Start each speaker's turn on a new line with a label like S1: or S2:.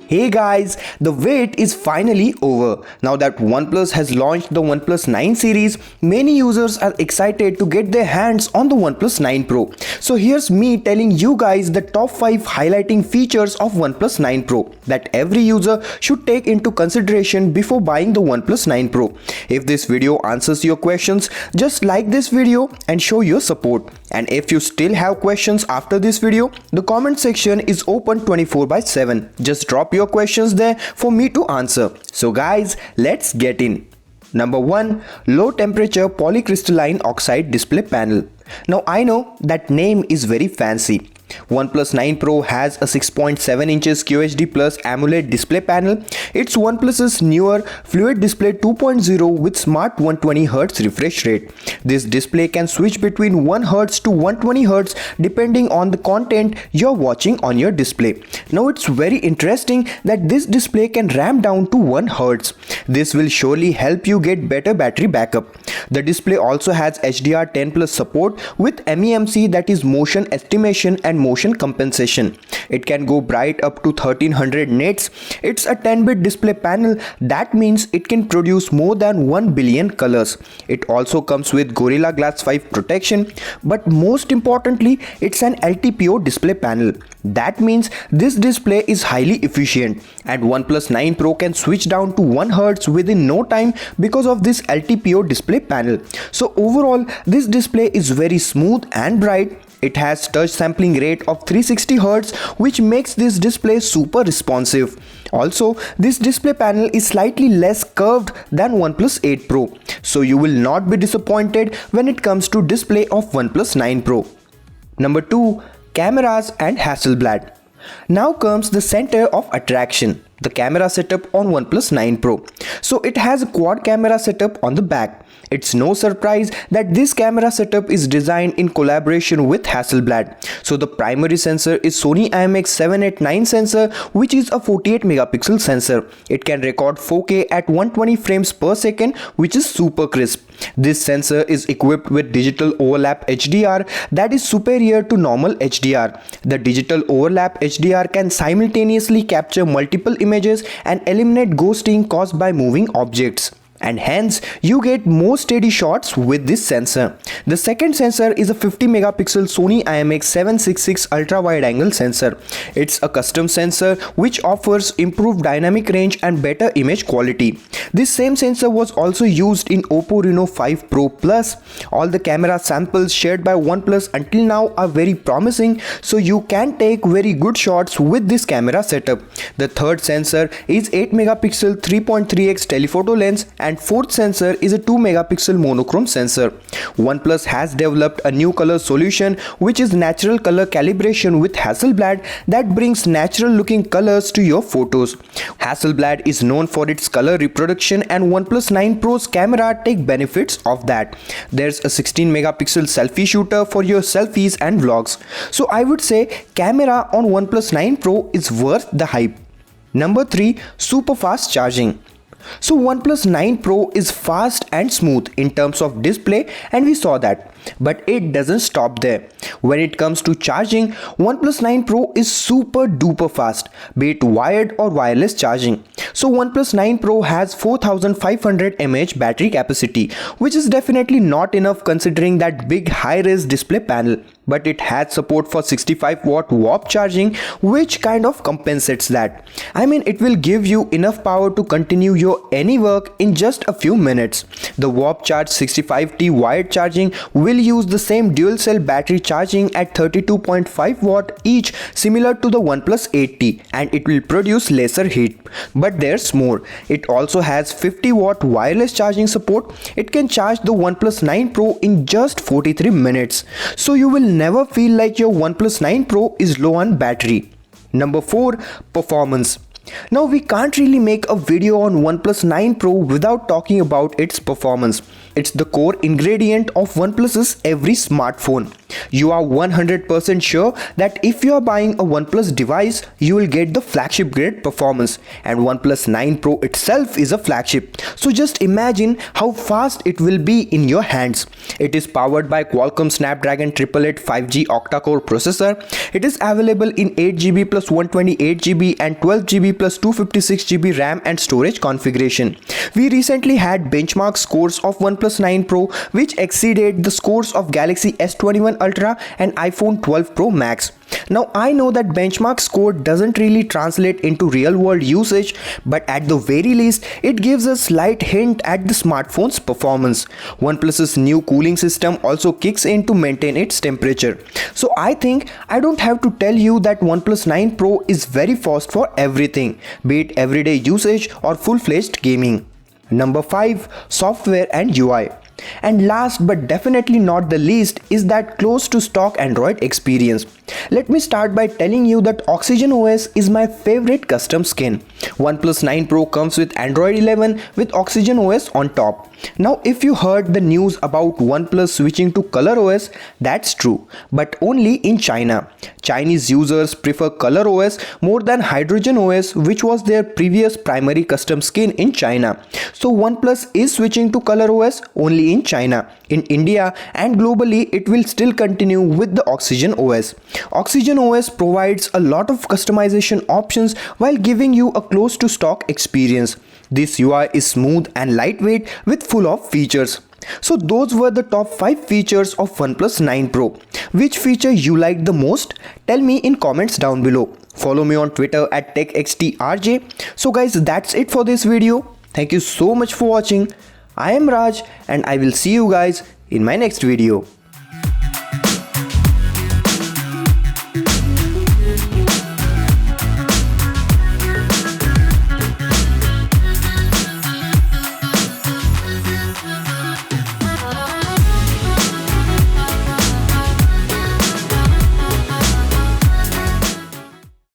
S1: Hey guys, the wait is finally over. Now that OnePlus has launched the OnePlus 9 series, many users are excited to get their hands on the OnePlus 9 Pro. So here's me telling you guys the top 5 highlighting features of OnePlus 9 Pro that every user should take into consideration before buying the OnePlus 9 Pro. If this video answers your questions, just like this video and show your support. And if you still have questions after this video, the comment section is open 24/7. Just drop your questions there for me to answer. So guys, let's get in. Number 1. Low temperature polycrystalline oxide display panel. Now I know that name is very fancy. OnePlus 9 Pro has a 6.7 inches QHD Plus AMOLED display panel. It's OnePlus's newer Fluid Display 2.0 with smart 120Hz refresh rate. This display can switch between 1Hz to 120Hz depending on the content you're watching on your display. Now it's very interesting that this display can ramp down to 1Hz. This will surely help you get better battery backup. The display also has HDR10 Plus support with MEMC, that is motion estimation and motion compensation. It can go bright up to 1300 nits. It's a 10-bit display panel, that means it can produce more than 1 billion colors. It also comes with Gorilla Glass 5 protection, but most importantly, it's an LTPO display panel. That means this display is highly efficient, and OnePlus 9 Pro can switch down to 1Hz within no time because of this LTPO display panel. So overall, this display is very smooth and bright. It has touch sampling rate of 360 Hz, which makes this display super responsive. Also, this display panel is slightly less curved than OnePlus 8 Pro, so you will not be disappointed when it comes to display of OnePlus 9 Pro. Number 2. Cameras and Hasselblad. Now comes the center of attraction, the camera setup on OnePlus 9 Pro. So it has a quad camera setup on the back. It's no surprise that this camera setup is designed in collaboration with Hasselblad. So the primary sensor is Sony IMX789 sensor, which is a 48 megapixel sensor. It can record 4K at 120 frames per second, which is super crisp. This sensor is equipped with digital overlap HDR that is superior to normal HDR. The digital overlap HDR can simultaneously capture multiple images and eliminate ghosting caused by moving objects, and hence you get more steady shots with this sensor. The second sensor is a 50 megapixel Sony IMX766 ultra wide angle sensor. It's a custom sensor which offers improved dynamic range and better image quality. This same sensor was also used in Oppo Reno 5 Pro Plus. All the camera samples shared by OnePlus until now are very promising, so you can take very good shots with this camera setup. The third sensor is 8 megapixel 3.3x telephoto lens, and fourth sensor is a 2 megapixel monochrome sensor. OnePlus has developed a new color solution which is natural color calibration with Hasselblad that brings natural looking colors to your photos. Hasselblad is known for its color reproduction, and OnePlus 9 Pro's camera take benefits of that. There's a 16 megapixel selfie shooter for your selfies and vlogs. So I would say camera on OnePlus 9 Pro is worth the hype. Number 3. Super fast charging. So OnePlus 9 Pro is fast and smooth in terms of display, and we saw that. But it doesn't stop there. When it comes to charging, OnePlus 9 Pro is super duper fast, be it wired or wireless charging. So OnePlus 9 Pro has 4500 mAh battery capacity, which is definitely not enough considering that big high-res display panel. But it has support for 65 watt warp charging, which kind of compensates that. I mean, it will give you enough power to continue your any work in just a few minutes. The warp charge 65T wired charging will use the same dual cell battery charging at 32.5 watt each, similar to the OnePlus 8T, and it will produce lesser heat. But there's more. It also has 50 watt wireless charging support. It can charge the OnePlus 9 Pro in just 43 minutes. So you will never feel like your OnePlus 9 Pro is low on battery. Number 4. Performance. Now we can't really make a video on OnePlus 9 Pro without talking about its performance. It's the core ingredient of OnePlus's every smartphone. You are 100% sure that if you are buying a OnePlus device, you will get the flagship grade performance, and OnePlus 9 Pro itself is a flagship. So just imagine how fast it will be in your hands. It is powered by Qualcomm Snapdragon 888 5G octa-core processor. It is available in 8GB plus 128GB and 12GB plus 256GB RAM and storage configuration. We recently had benchmark scores of OnePlus 9 Pro which exceeded the scores of Galaxy S21 Ultra and iPhone 12 Pro Max. Now I know that benchmark score doesn't really translate into real world usage, but at the very least it gives a slight hint at the smartphone's performance. OnePlus's new cooling system also kicks in to maintain its temperature. So I think I don't have to tell you that OnePlus 9 Pro is very fast for everything, be it everyday usage or full-fledged gaming. Number 5. Software and UI. And last but definitely not the least is that close to stock Android experience. Let me start by telling you that Oxygen OS is my favorite custom skin. OnePlus 9 Pro comes with Android 11 with Oxygen OS on top. Now if you heard the news about OnePlus switching to Color OS, that's true, but only in China. Chinese users prefer Color OS more than Hydrogen OS, which was their previous primary custom skin in China. So OnePlus is switching to Color OS only in China. In India and globally, it will still continue with the Oxygen OS. Oxygen OS provides a lot of customization options while giving you a close to stock experience. This UI is smooth and lightweight with full of features. So those were the top 5 features of OnePlus 9 Pro. Which feature you liked the most? Tell me in comments down below. Follow me on Twitter at TechXTRJ. So guys, that's it for this video. Thank you so much for watching. I am Raj and I will see you guys in my next video.